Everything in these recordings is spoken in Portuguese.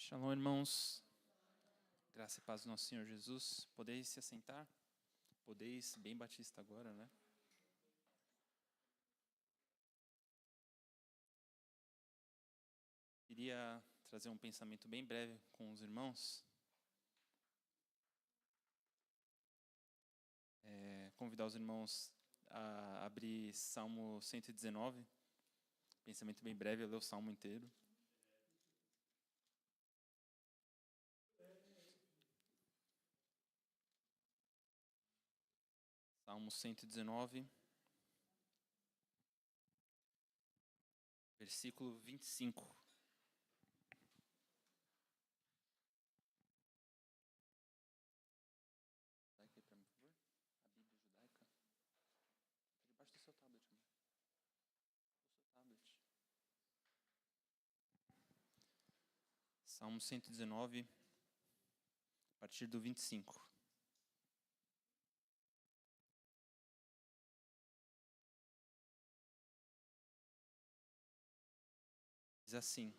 Shalom, irmãos. Graça e paz do nosso Senhor Jesus. Podeis se assentar? Podeis, bem batista agora, né? Queria trazer um pensamento bem breve com os irmãos. Convidar os irmãos a abrir Salmo 119. Pensamento bem breve, eu ler o Salmo inteiro. Salmo 119, versículo 25. Dá aqui para mim, por favor. A Bíblia judaica. Está debaixo do seu tablet, amor. O seu tablet. Salmo 119, a partir do 25. Diz assim: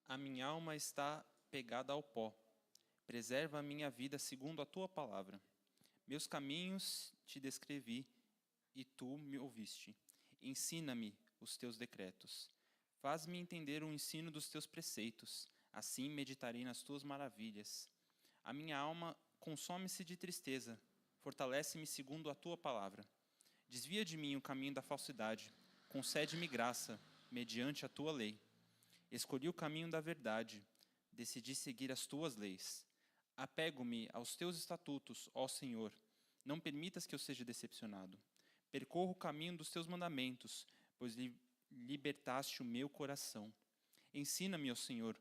A minha alma está pegada ao pó. Preserva a minha vida segundo a tua palavra. Meus caminhos te descrevi e tu me ouviste. Ensina-me os teus decretos. Faz-me entender o ensino dos teus preceitos. Assim meditarei nas tuas maravilhas. A minha alma consome-se de tristeza. Fortalece-me segundo a tua palavra. Desvia de mim o caminho da falsidade. Concede-me graça, mediante a tua lei. Escolhi o caminho da verdade. Decidi seguir as tuas leis. Apego-me aos teus estatutos, ó Senhor. Não permitas que eu seja decepcionado. Percorro o caminho dos teus mandamentos, pois libertaste o meu coração. Ensina-me, ó Senhor,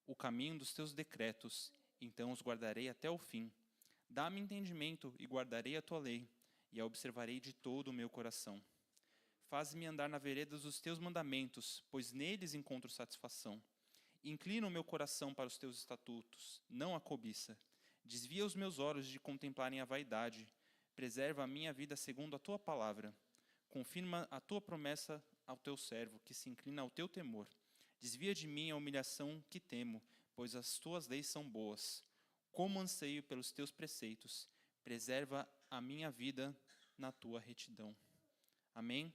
o caminho dos teus decretos, então os guardarei até o fim. Dá-me entendimento e guardarei a tua lei, e a observarei de todo o meu coração. Faz-me andar na vereda dos teus mandamentos, pois neles encontro satisfação. Inclina o meu coração para os teus estatutos, não a cobiça. Desvia os meus olhos de contemplarem a vaidade. Preserva a minha vida segundo a tua palavra. Confirma a tua promessa ao teu servo, que se inclina ao teu temor. Desvia de mim a humilhação que temo, pois as tuas leis são boas. Como anseio pelos teus preceitos, preserva a minha vida na tua retidão. Amém?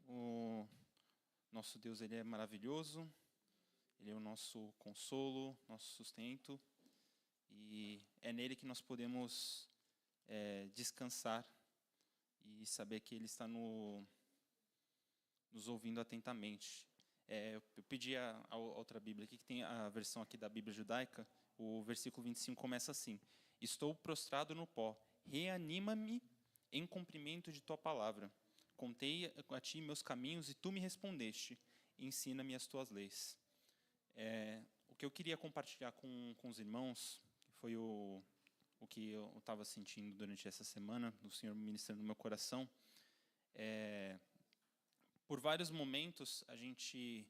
O nosso Deus, ele é maravilhoso. Ele é o nosso consolo, nosso sustento, e é nele que nós podemos descansar e saber que ele está nos ouvindo atentamente. Eu pedi a outra Bíblia aqui, que tem a versão aqui da Bíblia judaica, o versículo 25 começa assim: Estou prostrado no pó, reanima-me em cumprimento de tua palavra. Contei a ti meus caminhos e tu me respondeste, ensina-me as tuas leis. O que eu queria compartilhar com os irmãos, foi o que eu estava sentindo durante essa semana, do Senhor ministrando no meu coração. Por vários momentos, a gente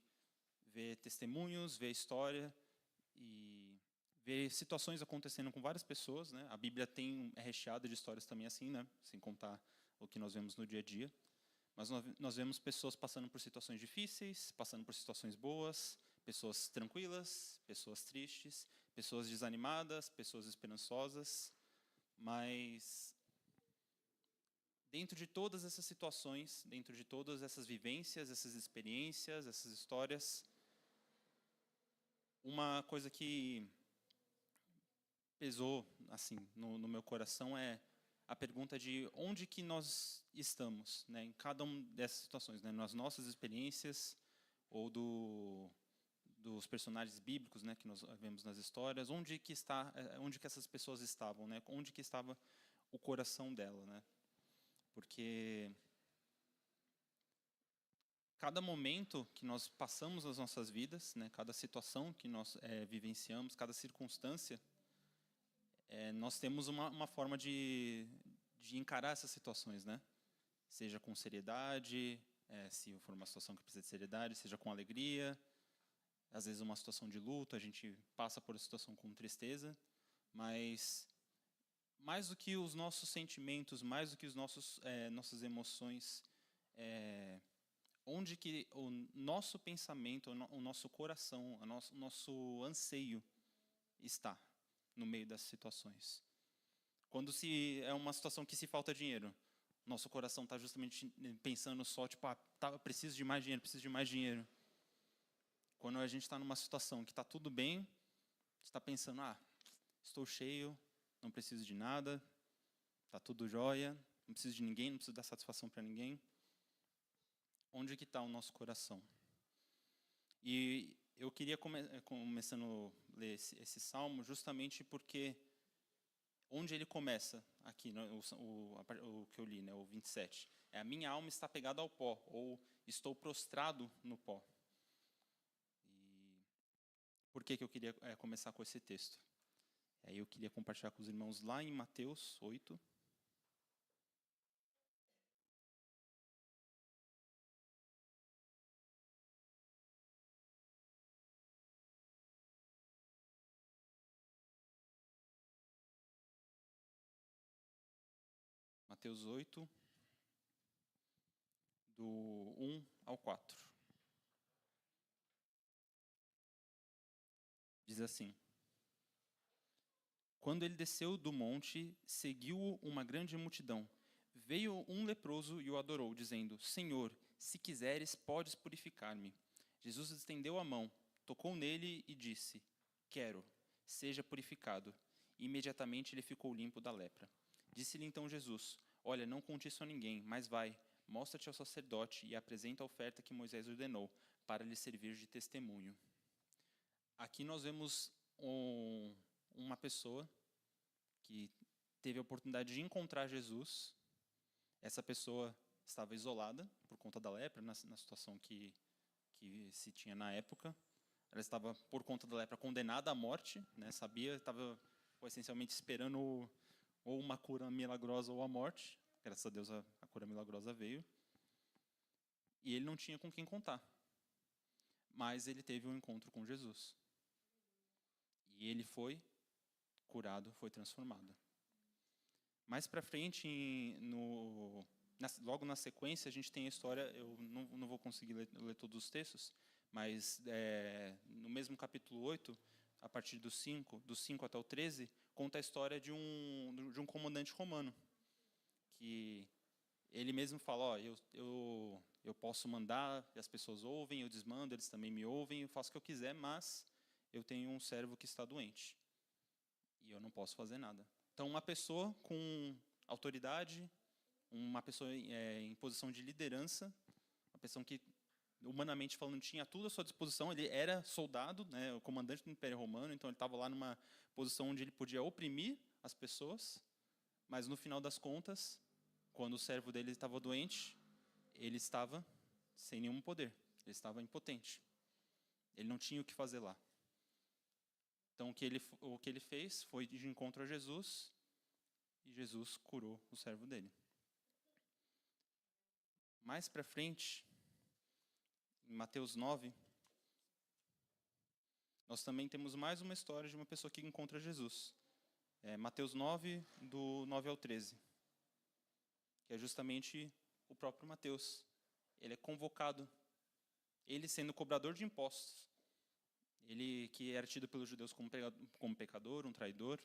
vê testemunhos, vê história e vê situações acontecendo com várias pessoas, né? A Bíblia é recheada de histórias também assim, né? Sem contar o que nós vemos no dia a dia. Mas nós vemos pessoas passando por situações difíceis, passando por situações boas, pessoas tranquilas, pessoas tristes, pessoas desanimadas, pessoas esperançosas. Mas dentro de todas essas situações, dentro de todas essas vivências, essas experiências, essas histórias, uma coisa que pesou assim no meu coração é a pergunta de onde que nós estamos, né, em cada uma dessas situações, né, nas nossas experiências ou dos personagens bíblicos, né, que nós vemos nas histórias, onde que essas pessoas estavam, né, onde que estava o coração dela, né? Porque cada momento que nós passamos nas nossas vidas, né, cada situação que nós vivenciamos, cada circunstância, nós temos uma forma de encarar essas situações, né? Seja com seriedade, se for uma situação que precisa de seriedade, seja com alegria. Às vezes uma situação de luto, a gente passa por uma situação com tristeza, mas mais do que os nossos sentimentos, mais do que os nossas emoções onde que o nosso pensamento, o nosso coração, o nosso anseio está no meio das situações. Quando se é uma situação que se falta dinheiro, nosso coração está justamente pensando só, tipo, preciso de mais dinheiro, preciso de mais dinheiro. Quando a gente está numa situação que está tudo bem, está pensando, estou cheio, não preciso de nada, está tudo jóia, não preciso de ninguém, não preciso dar satisfação para ninguém. Onde que está o nosso coração? E eu queria começando a ler esse salmo justamente porque onde ele começa aqui, o que eu li, né, o 27, a minha alma está pegada ao pó, ou estou prostrado no pó. E por que eu queria começar com esse texto? Aí eu queria compartilhar com os irmãos lá em Mateus 8. Mateus 8, do 1 ao 4. Diz assim: Quando ele desceu do monte, seguiu-o uma grande multidão. Veio um leproso e o adorou, dizendo: Senhor, se quiseres, podes purificar-me. Jesus estendeu a mão, tocou nele e disse: Quero, seja purificado. E imediatamente ele ficou limpo da lepra. Disse-lhe então Jesus: Olha, não conte isso a ninguém, mas vai, mostra-te ao sacerdote e apresenta a oferta que Moisés ordenou, para lhe servir de testemunho. Aqui nós vemos uma pessoa que teve a oportunidade de encontrar Jesus. Essa pessoa estava isolada por conta da lepra, na situação que se tinha na época. Ela estava, por conta da lepra, condenada à morte, né? Estava essencialmente esperando ou uma cura milagrosa ou a morte. Graças a Deus a cura milagrosa veio. E ele não tinha com quem contar. Mas ele teve um encontro com Jesus. E ele foi curado, foi transformado. Mais para frente, logo na sequência, a gente tem a história, eu não vou conseguir ler todos os textos, mas no mesmo capítulo 8, a partir do 5 até o 13, conta a história de um comandante romano, que ele mesmo fala, eu posso mandar, e as pessoas ouvem, eu desmando, eles também me ouvem, eu faço o que eu quiser, mas eu tenho um servo que está doente, e eu não posso fazer nada. Então, uma pessoa com autoridade, uma pessoa em posição de liderança, uma pessoa que, humanamente falando, tinha tudo à sua disposição. Ele era soldado, né, o comandante do Império Romano, então ele estava lá numa posição onde ele podia oprimir as pessoas, mas no final das contas, quando o servo dele estava doente, ele estava sem nenhum poder, ele estava impotente. Ele não tinha o que fazer lá. Então, o que ele fez foi de encontro a Jesus, e Jesus curou o servo dele. Mais para frente, em Mateus 9, nós também temos mais uma história de uma pessoa que encontra Jesus. Mateus 9, do 9 ao 13, que é justamente o próprio Mateus. Ele é convocado, ele sendo cobrador de impostos, ele que era tido pelos judeus como pecador, um traidor,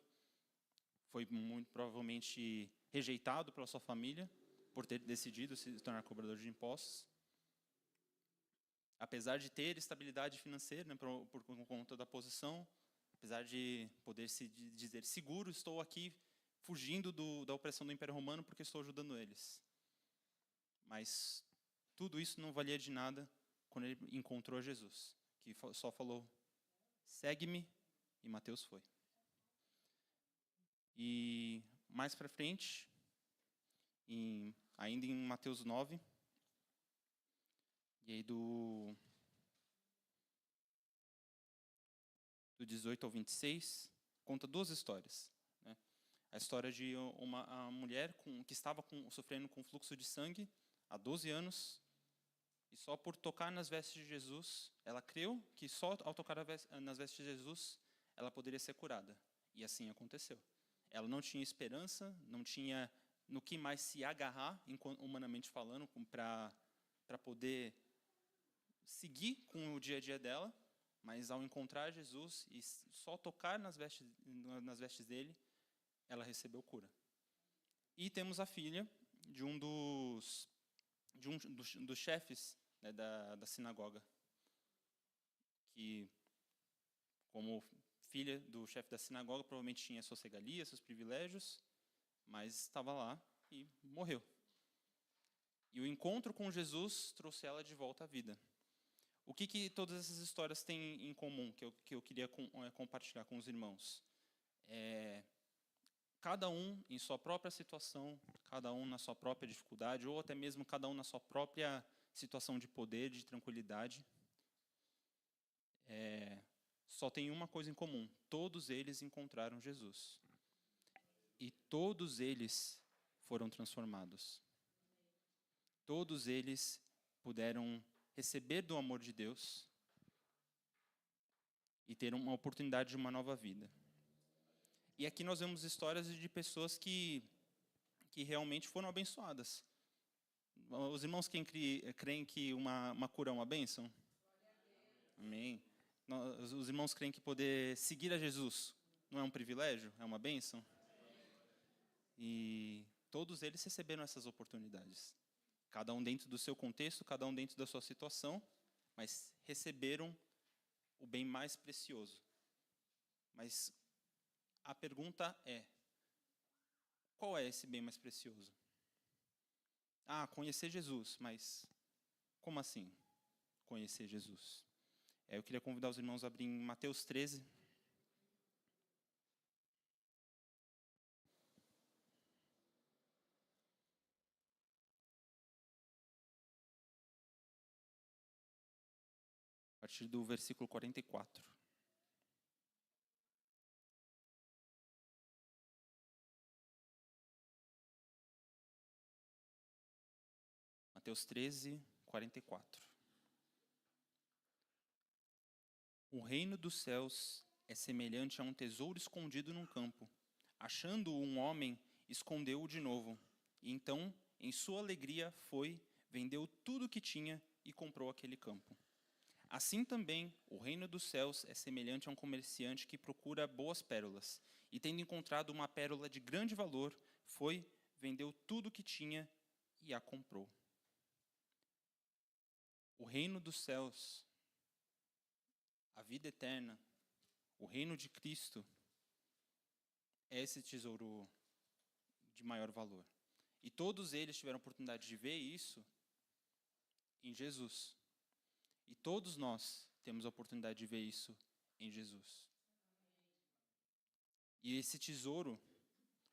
foi muito provavelmente rejeitado pela sua família por ter decidido se tornar cobrador de impostos. Apesar de ter estabilidade financeira, né, por conta da posição, apesar de poder se dizer seguro, estou aqui fugindo da opressão do Império Romano porque estou ajudando eles. Mas tudo isso não valia de nada quando ele encontrou Jesus, que só falou, segue-me, e Mateus foi. E mais para frente, ainda em Mateus 9, e aí do 18 ao 26, conta duas histórias. Né? A história de uma mulher que estava sofrendo com fluxo de sangue há 12 anos, e só por tocar nas vestes de Jesus, ela creu que só ao tocar nas vestes de Jesus, ela poderia ser curada. E assim aconteceu. Ela não tinha esperança, não tinha no que mais se agarrar, humanamente falando, para poder seguir com o dia a dia dela, mas ao encontrar Jesus e só tocar nas vestes dele, ela recebeu cura. E temos a filha de um dos chefes, né, da sinagoga, que, como filha do chefe da sinagoga, provavelmente tinha suas regalias, seus privilégios, mas estava lá e morreu. E o encontro com Jesus trouxe ela de volta à vida. O que todas essas histórias têm em comum, que eu queria compartilhar com os irmãos? Cada um em sua própria situação, cada um na sua própria dificuldade, ou até mesmo cada um na sua própria situação de poder, de tranquilidade, só tem uma coisa em comum: todos eles encontraram Jesus. E todos eles foram transformados. Todos eles puderam receber do amor de Deus e ter uma oportunidade de uma nova vida. E aqui nós vemos histórias de pessoas que realmente foram abençoadas. Os irmãos creem que uma cura é uma bênção? Amém. Os irmãos creem que poder seguir a Jesus não é um privilégio, é uma bênção? E todos eles receberam essas oportunidades. Cada um dentro do seu contexto, cada um dentro da sua situação, mas receberam o bem mais precioso. Mas a pergunta é: qual é esse bem mais precioso? Conhecer Jesus, mas como assim conhecer Jesus? Eu queria convidar os irmãos a abrir em Mateus 13. A partir do versículo 44. Mateus 13, 44. O reino dos céus é semelhante a um tesouro escondido num campo. Achando-o um homem, escondeu-o de novo. E então, em sua alegria, vendeu tudo o que tinha e comprou aquele campo. Assim também, o reino dos céus é semelhante a um comerciante que procura boas pérolas. E tendo encontrado uma pérola de grande valor, vendeu tudo o que tinha e a comprou. O reino dos céus, a vida eterna, o reino de Cristo, é esse tesouro de maior valor. E todos eles tiveram a oportunidade de ver isso em Jesus. E todos nós temos a oportunidade de ver isso em Jesus. E esse tesouro,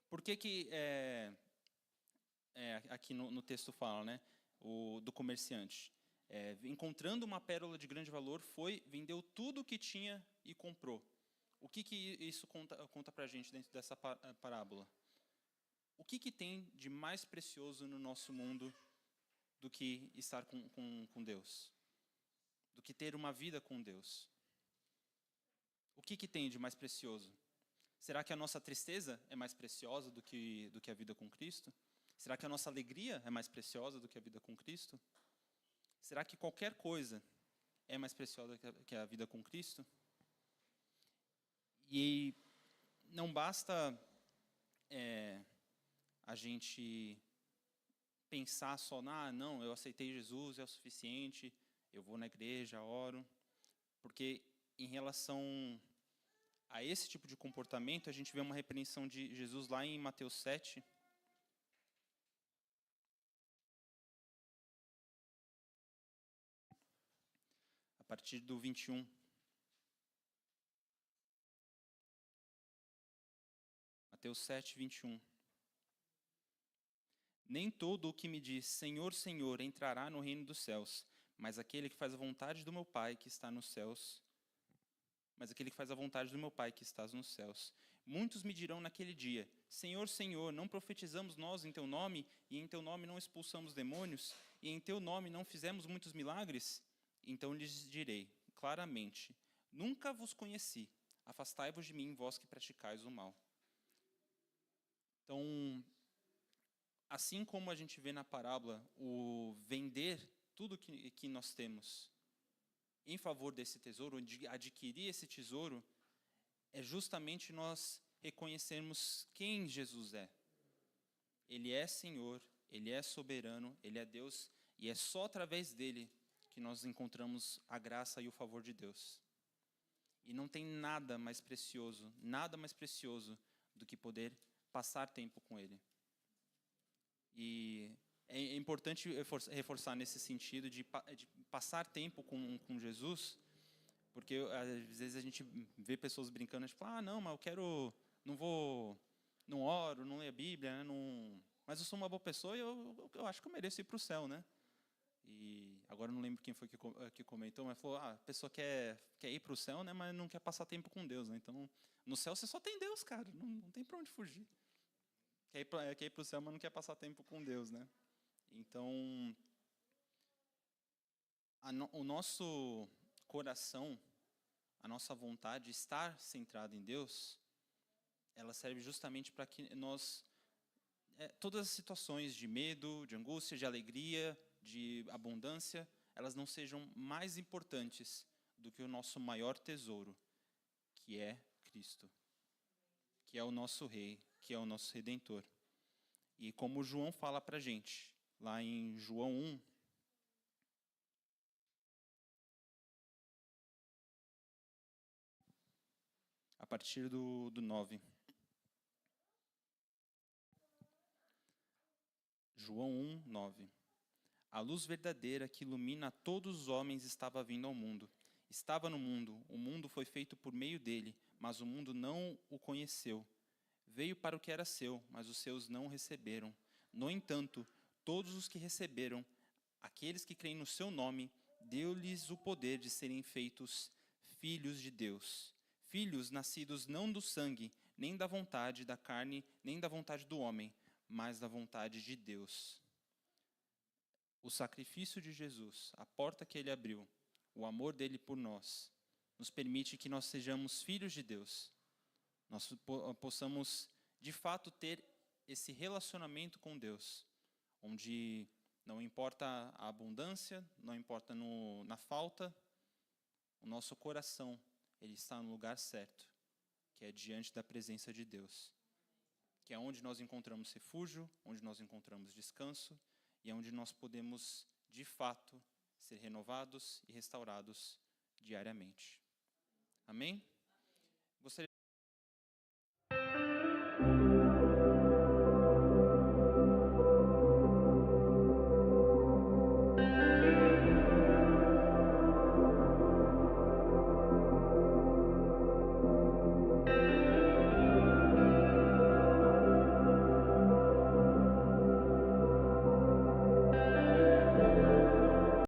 por que aqui no texto fala, né, do comerciante? Encontrando uma pérola de grande valor, vendeu tudo o que tinha e comprou. O que isso conta para a gente dentro dessa parábola? O que tem de mais precioso no nosso mundo do que estar com Deus? Do que ter uma vida com Deus? O que tem de mais precioso? Será que a nossa tristeza é mais preciosa do que a vida com Cristo? Será que a nossa alegria é mais preciosa do que a vida com Cristo? Será que qualquer coisa é mais preciosa que a vida com Cristo? E não basta a gente pensar só, não, eu aceitei Jesus, é o suficiente, eu vou na igreja, oro. Porque em relação a esse tipo de comportamento, a gente vê uma repreensão de Jesus lá em Mateus 7. A partir do 21. Mateus 7, 21. Nem todo o que me diz Senhor, Senhor entrará no reino dos céus, mas aquele que faz a vontade do meu Pai que está nos céus. Mas aquele que faz a vontade do meu Pai que está nos céus. Muitos me dirão naquele dia: Senhor, Senhor, não profetizamos nós em teu nome, e em teu nome não expulsamos demônios, e em teu nome não fizemos muitos milagres? Então lhes direi claramente: nunca vos conheci. Afastai-vos de mim, vós que praticais o mal. Então, assim como a gente vê na parábola o vender tudo que nós temos em favor desse tesouro, de adquirir esse tesouro, é justamente nós reconhecermos quem Jesus é. Ele é Senhor, Ele é soberano, Ele é Deus, e é só através dele que nós encontramos a graça e o favor de Deus. E não tem nada mais precioso do que poder passar tempo com Ele. E é importante reforçar nesse sentido de passar tempo com Jesus, porque às vezes a gente vê pessoas brincando, tipo, não, mas não oro, não leio a Bíblia, né, mas eu sou uma boa pessoa e eu acho que eu mereço ir para o céu, né? E agora eu não lembro quem foi que comentou, mas falou, a pessoa quer ir para o céu, né, mas não quer passar tempo com Deus, né? Então, no céu você só tem Deus, cara, não tem para onde fugir. Quer ir para o céu, mas não quer passar tempo com Deus, né? Então, o nosso coração, a nossa vontade de estar centrado em Deus, ela serve justamente para que todas as situações de medo, de angústia, de alegria, de abundância, elas não sejam mais importantes do que o nosso maior tesouro, que é Cristo, que é o nosso Rei, que é o nosso Redentor. E como João fala para a gente, lá em João 1, a partir do 9. João 1, 9. A luz verdadeira que ilumina todos os homens estava vindo ao mundo. Estava no mundo, o mundo foi feito por meio dele, mas o mundo não o conheceu. Veio para o que era seu, mas os seus não o receberam. No entanto, todos os que receberam, aqueles que creem no seu nome, deu-lhes o poder de serem feitos filhos de Deus. Filhos nascidos não do sangue, nem da vontade da carne, nem da vontade do homem, mas da vontade de Deus. O sacrifício de Jesus, a porta que ele abriu, o amor dele por nós, nos permite que nós sejamos filhos de Deus. Nós possamos, de fato, ter esse relacionamento com Deus, onde não importa a abundância, não importa na falta, o nosso coração, ele está no lugar certo, que é diante da presença de Deus, que é onde nós encontramos refúgio, onde nós encontramos descanso, e é onde nós podemos, de fato, ser renovados e restaurados diariamente. Amém? Gostaria